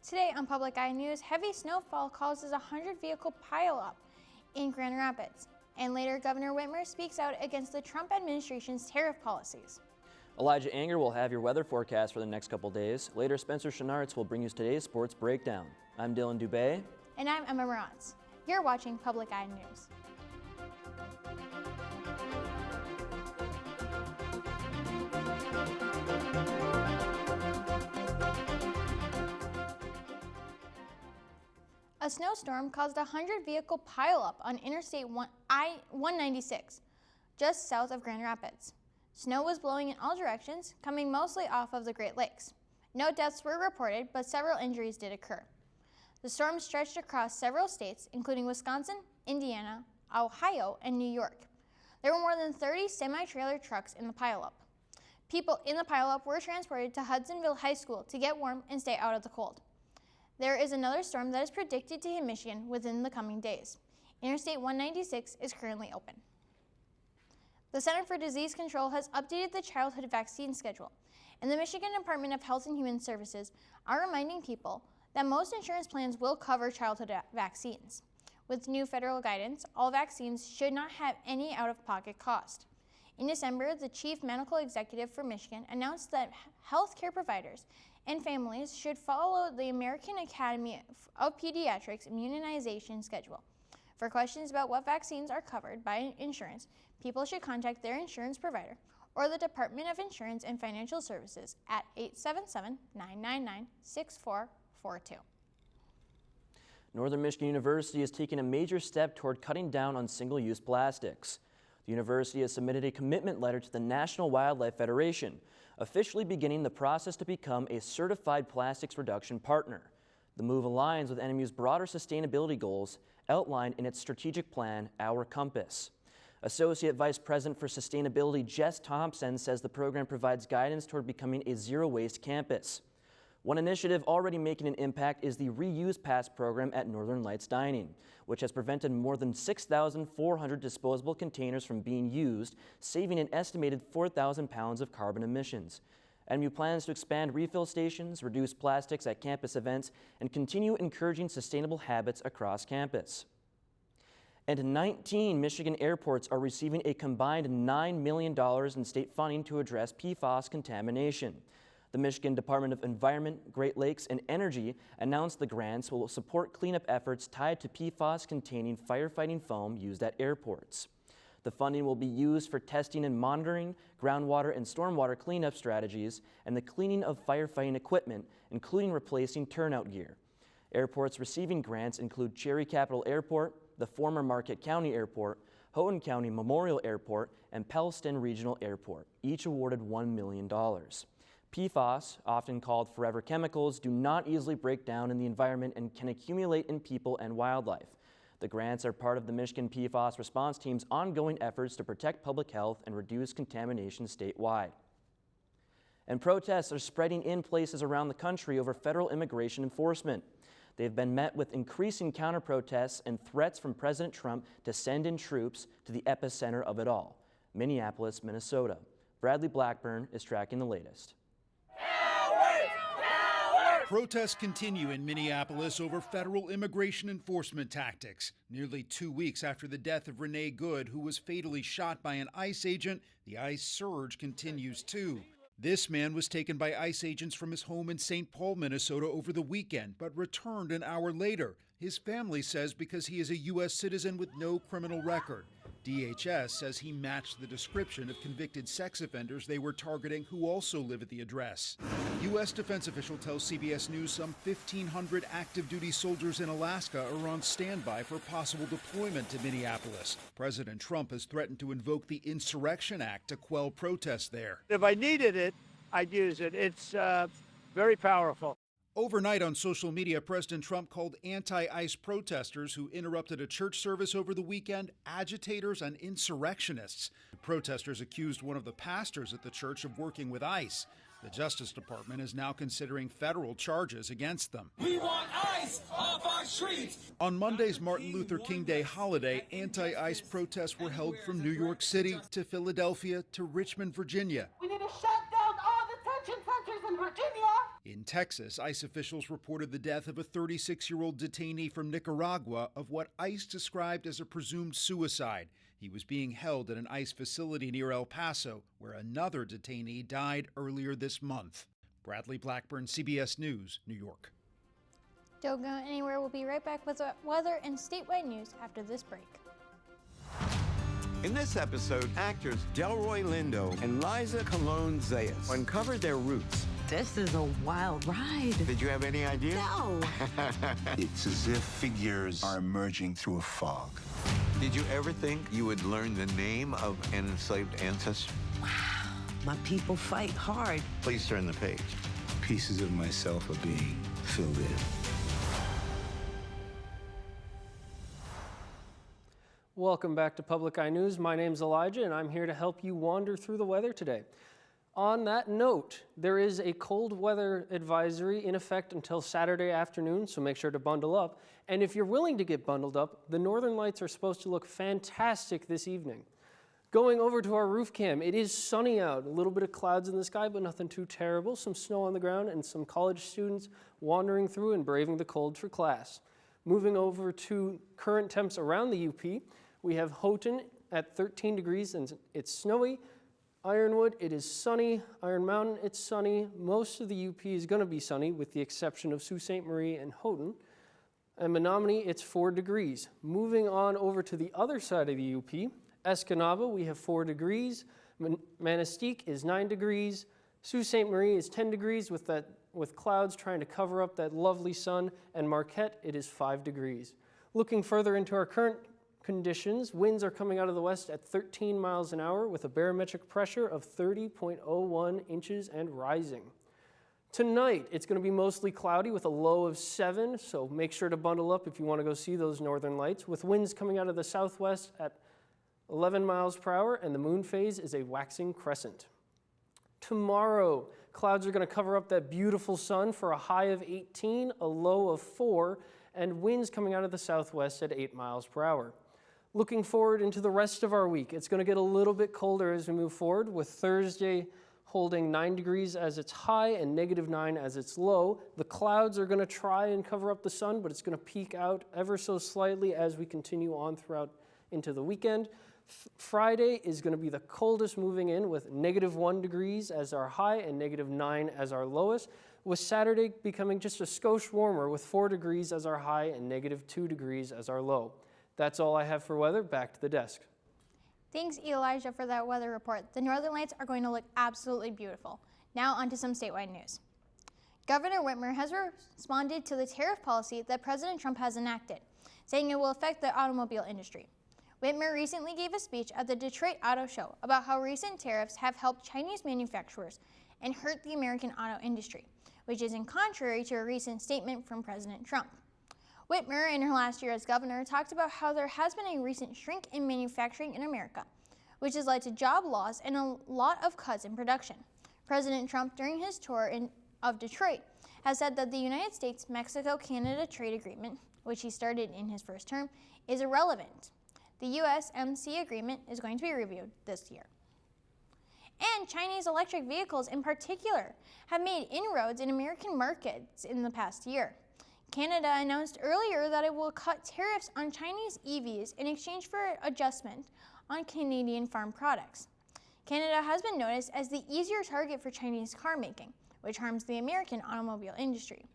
Today on Public Eye News, heavy snowfall causes a 100-vehicle pileup in Grand Rapids. And later, Governor Whitmer speaks out against the Trump administration's tariff policies. Elijah Anger will have your weather forecast for the next couple days. Later, Spencer Schnartz will bring you today's sports breakdown. I'm Dylan Dubé. And I'm Emma Morantz. You're watching Public Eye News. A snowstorm caused a 100-vehicle pileup on Interstate I-196, just south of Grand Rapids. Snow was blowing in all directions, coming mostly off of the Great Lakes. No deaths were reported, but several injuries did occur. The storm stretched across several states, including Wisconsin, Indiana, Ohio, and New York. There were more than 30 semi-trailer trucks in the pileup. People in the pileup were transported to Hudsonville High School to get warm and stay out of the cold. There is another storm that is predicted to hit Michigan within the coming days. Interstate 196 is currently open. The Center for Disease Control has updated the childhood vaccine schedule, and the Michigan Department of Health and Human Services are reminding people that most insurance plans will cover childhood vaccines. With new federal guidance, all vaccines should not have any out-of-pocket cost. In December, the chief medical executive for Michigan announced that healthcare providers and families should follow the American Academy of Pediatrics immunization schedule. For questions about what vaccines are covered by insurance, people should contact their insurance provider or the Department of Insurance and Financial Services at 877-999-6442. Northern Michigan University is taking a major step toward cutting down on single-use plastics. The university has submitted a commitment letter to the National Wildlife Federation, officially beginning the process to become a certified plastics reduction partner. The move aligns with NMU's broader sustainability goals outlined in its strategic plan, Our Compass. Associate Vice President for Sustainability Jess Thompson says the program provides guidance toward becoming a zero-waste campus. One initiative already making an impact is the Reuse Pass program at Northern Lights Dining, which has prevented more than 6,400 disposable containers from being used, saving an estimated 4,000 pounds of carbon emissions. NMU plans to expand refill stations, reduce plastics at campus events, and continue encouraging sustainable habits across campus. And 19 Michigan airports are receiving a combined $9 million in state funding to address PFAS contamination. The Michigan Department of Environment, Great Lakes, and Energy announced the grants will support cleanup efforts tied to PFAS-containing firefighting foam used at airports. The funding will be used for testing and monitoring groundwater and stormwater cleanup strategies and the cleaning of firefighting equipment, including replacing turnout gear. Airports receiving grants include Cherry Capital Airport, the former Marquette County Airport, Houghton County Memorial Airport, and Pellston Regional Airport, each awarded $1 million. PFAS, often called forever chemicals, do not easily break down in the environment and can accumulate in people and wildlife. The grants are part of the Michigan PFAS response team's ongoing efforts to protect public health and reduce contamination statewide. And protests are spreading in places around the country over federal immigration enforcement. They've been met with increasing counter-protests and threats from President Trump to send in troops to the epicenter of it all, Minneapolis, Minnesota. Bradley Blackburn is tracking the latest. Protests continue in Minneapolis over federal immigration enforcement tactics. Nearly 2 weeks after the death of Renee Good, who was fatally shot by an ICE agent, the ICE surge continues too. This man was taken by ICE agents from his home in St. Paul, Minnesota over the weekend, but returned an hour later. His family says because he is a U.S. citizen with no criminal record. DHS says he matched the description of convicted sex offenders they were targeting who also live at the address. U.S. defense official tells CBS News some 1,500 active duty soldiers in Alaska are on standby for possible deployment to Minneapolis. President Trump has threatened to invoke the Insurrection Act to quell protests there. If I needed it, I'd use it. It's very powerful. Overnight on social media, President Trump called anti-ICE protesters who interrupted a church service over the weekend agitators and insurrectionists. The protesters accused one of the pastors at the church of working with ICE. The Justice Department is now considering federal charges against them. We want ICE off our streets! On Monday's Martin Luther King Day holiday, anti-ICE protests were held from New York City to Philadelphia to Richmond, Virginia. We need to shut down all detention centers in Virginia. In Texas, ICE officials reported the death of a 36-year-old detainee from Nicaragua of what ICE described as a presumed suicide. He was being held at an ICE facility near El Paso, where another detainee died earlier this month. Bradley Blackburn, CBS News, New York. Don't go anywhere. We'll be right back with weather and statewide news after this break. In this episode, actors Delroy Lindo and Liza Colon Zayas uncovered their roots. This is a wild ride. Did you have any idea? No. It's as if figures are emerging through a fog. Did you ever think you would learn the name of an enslaved ancestor? My people fight hard. Please turn the page. Pieces of myself are being filled in. Welcome back to Public Eye News. My name's Elijah, and I'm here to help you wander through the weather today. On that note, there is a cold weather advisory in effect until Saturday afternoon, so make sure to bundle up. And if you're willing to get bundled up, the northern lights are supposed to look fantastic this evening. Going over to our roof cam, it is sunny out. A little bit of clouds in the sky, but nothing too terrible. Some snow on the ground and some college students wandering through and braving the cold for class. Moving over to current temps around the UP, we have Houghton at 13 degrees and it's snowy. Ironwood, it is sunny. Iron Mountain, it's sunny. Most of the UP is going to be sunny with the exception of Sault Ste. Marie and Houghton. And Menominee, it's 4 degrees. Moving on over to the other side of the UP, Escanaba, we have 4 degrees. Manistique is 9 degrees. Sault Ste. Marie is 10 degrees with clouds trying to cover up that lovely sun. And Marquette, it is 5 degrees. Looking further into our current conditions, winds are coming out of the west at 13 miles an hour with a barometric pressure of 30.01 inches and rising. Tonight, it's going to be mostly cloudy with a low of 7, so make sure to bundle up if you want to go see those northern lights, with winds coming out of the southwest at 11 miles per hour, and the moon phase is a waxing crescent. Tomorrow, clouds are going to cover up that beautiful sun for a high of 18, a low of 4, and winds coming out of the southwest at 8 miles per hour. Looking forward into the rest of our week, it's going to get a little bit colder as we move forward, with Thursday holding 9 degrees as its high and -9 as its low. The clouds are going to try and cover up the sun, but it's going to peak out ever so slightly as we continue on throughout into the weekend. Friday is going to be the coldest moving in, with -1 degrees as our high and -9 as our lowest, with Saturday becoming just a skosh warmer with 4 degrees as our high and -2 degrees as our low. That's all I have for weather. Back to the desk. Thanks, Elijah, for that weather report. The northern lights are going to look absolutely beautiful. Now on to some statewide news. Governor Whitmer has responded to the tariff policy that President Trump has enacted, saying it will affect the automobile industry. Whitmer recently gave a speech at the Detroit Auto Show about how recent tariffs have helped Chinese manufacturers and hurt the American auto industry, which is in contrary to a recent statement from President Trump. Whitmer, in her last year as governor, talked about how there has been a recent shrink in manufacturing in America, which has led to job loss and a lot of cuts in production. President Trump, during his tour of Detroit, has said that the United States-Mexico-Canada trade agreement, which he started in his first term, is irrelevant. The USMCA agreement is going to be reviewed this year. And Chinese electric vehicles in particular have made inroads in American markets in the past year. Canada announced earlier that it will cut tariffs on Chinese EVs in exchange for adjustment on Canadian farm products. Canada has been noticed as the easier target for Chinese car making, which harms the American automobile industry.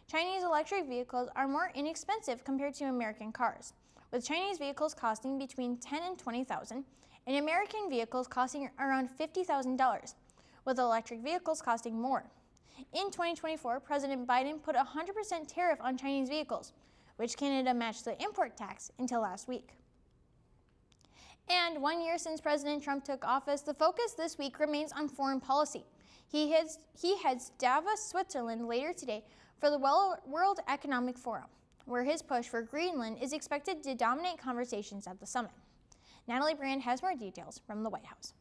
Chinese electric vehicles are more inexpensive compared to American cars, with Chinese vehicles costing between $10,000 and $20,000, and American vehicles costing around $50,000, with electric vehicles costing more. In 2024, President Biden put a 100% tariff on Chinese vehicles, which Canada matched the import tax until last week. And 1 year since President Trump took office, the focus this week remains on foreign policy. He heads Davos, Switzerland later today for the World Economic Forum, where his push for Greenland is expected to dominate conversations at the summit. Natalie Brand has more details from the White House.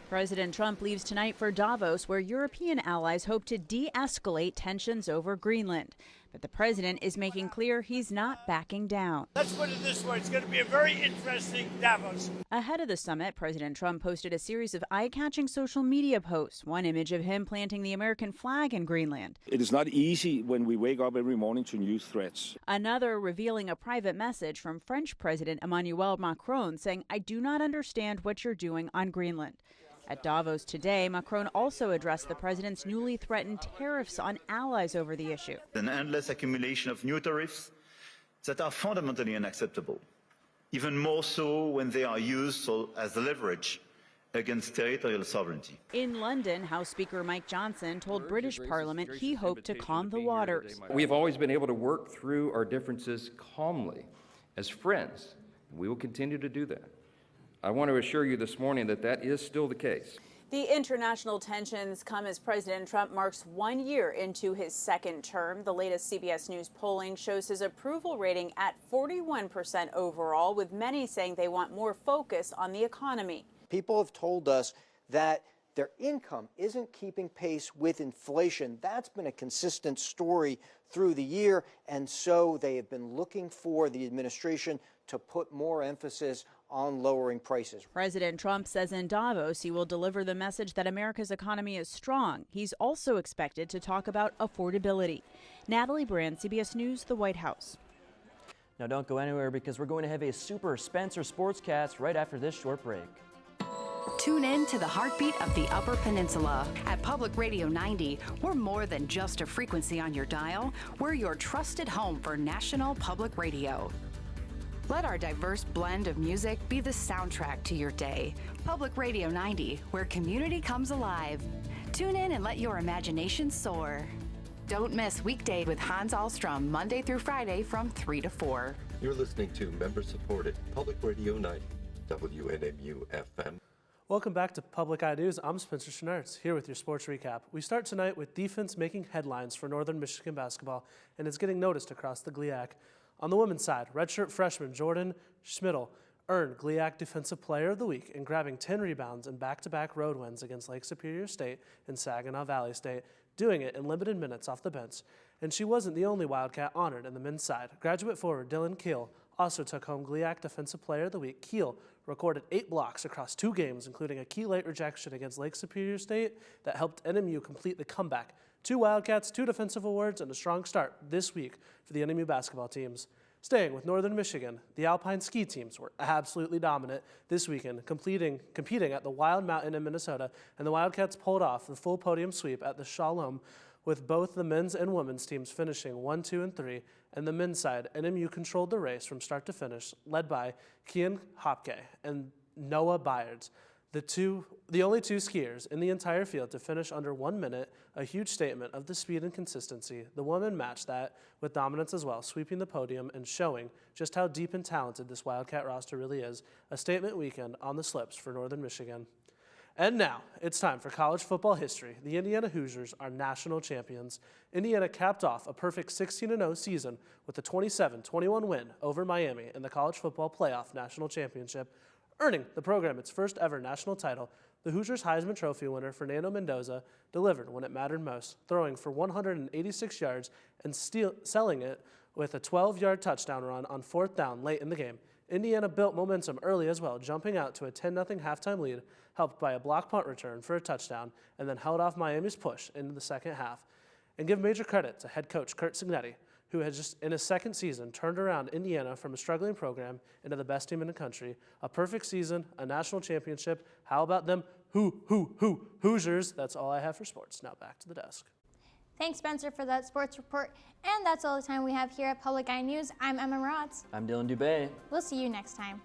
President Trump leaves tonight for Davos, where European allies hope to de-escalate tensions over Greenland. But the president is making clear he's not backing down. Let's put it this way, it's going to be a very interesting Davos. Ahead of the summit, President Trump posted a series of eye-catching social media posts. One image of him planting the American flag in Greenland. It is not easy when we wake up every morning to new threats. Another revealing a private message from French President Emmanuel Macron saying, "I do not understand what you're doing on Greenland." At Davos today, Macron also addressed the president's newly threatened tariffs on allies over the issue. An endless accumulation of new tariffs that are fundamentally unacceptable, even more so when they are used as leverage against territorial sovereignty. In London, House Speaker Mike Johnson told British Parliament he hoped to calm the waters. We have always been able to work through our differences calmly as friends. We will continue to do that. I want to assure you this morning that that is still the case. The international tensions come as President Trump marks 1 year into his second term. The latest CBS News polling shows his approval rating at 41% overall, with many saying they want more focus on the economy. People have told us that their income isn't keeping pace with inflation. That's been a consistent story through the year, and so they have been looking for the administration to put more emphasis on lowering prices. President Trump says in Davos he will deliver the message that America's economy is strong. He's also expected to talk about affordability. Natalie Brand, CBS News, the White House. Now don't go anywhere because we're going to have a Super Spencer Sportscast right after this short break. Tune in to the heartbeat of the Upper Peninsula. At Public Radio 90, we're more than just a frequency on your dial. We're your trusted home for national public radio. Let our diverse blend of music be the soundtrack to your day. Public Radio 90, where community comes alive. Tune in and let your imagination soar. Don't miss Weekday with Hans Ahlstrom, Monday through Friday from 3 to 4. You're listening to member-supported Public Radio 90, WNMU FM. Welcome back to Public Eye News. I'm Spencer Schnartz, here with your sports recap. We start tonight with defense making headlines for Northern Michigan basketball, and it's getting noticed across the GLIAC. On the women's side, redshirt freshman Jordan Schmidl earned GLIAC Defensive Player of the Week in grabbing 10 rebounds in back-to-back road wins against Lake Superior State and Saginaw Valley State, doing it in limited minutes off the bench. And she wasn't the only Wildcat honored in the men's side. Graduate forward Dylan Keel also took home GLIAC Defensive Player of the Week. Keel recorded 8 blocks across 2 games, including a key late rejection against Lake Superior State that helped NMU complete the comeback. 2 Wildcats, 2 defensive awards, and a strong start this week for the NMU basketball teams. Staying with Northern Michigan, the Alpine ski teams were absolutely dominant this weekend, competing at the Wild Mountain in Minnesota, and the Wildcats pulled off the full podium sweep at the Shalom, with both the men's and women's teams finishing 1, 2, and 3. And the men's side, NMU controlled the race from start to finish, led by Kian Hopke and Noah Byards, the only 2 skiers in the entire field to finish under 1 minute, a huge statement of the speed and consistency. The women matched that with dominance as well, sweeping the podium and showing just how deep and talented this Wildcat roster really is. A statement weekend on the slips for Northern Michigan. And now, it's time for college football history. The Indiana Hoosiers are national champions. Indiana capped off a perfect 16-0 season with a 27-21 win over Miami in the College Football Playoff National Championship, earning the program its first ever national title. The Hoosiers' Heisman Trophy winner, Fernando Mendoza, delivered when it mattered most, throwing for 186 yards and selling it with a 12-yard touchdown run on 4th down late in the game. Indiana built momentum early as well, jumping out to a 10-0 halftime lead, helped by a block punt return for a touchdown, and then held off Miami's push into the second half. And give major credit to head coach Curt Cignetti, who had just in his second season turned around Indiana from a struggling program into the best team in the country. A perfect season, a national championship. How about them Hoosiers? That's all I have for sports. Now back to the desk. Thanks, Spencer, for that sports report. And that's all the time we have here at Public Eye News. I'm Emma Rotz. I'm Dylan Dubé. We'll see you next time.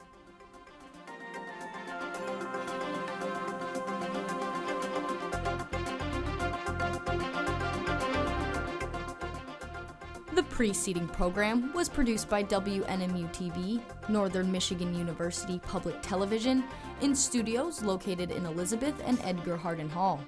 The preceding program was produced by WNMU-TV, Northern Michigan University Public Television, in studios located in Elizabeth and Edgar Hardin Hall.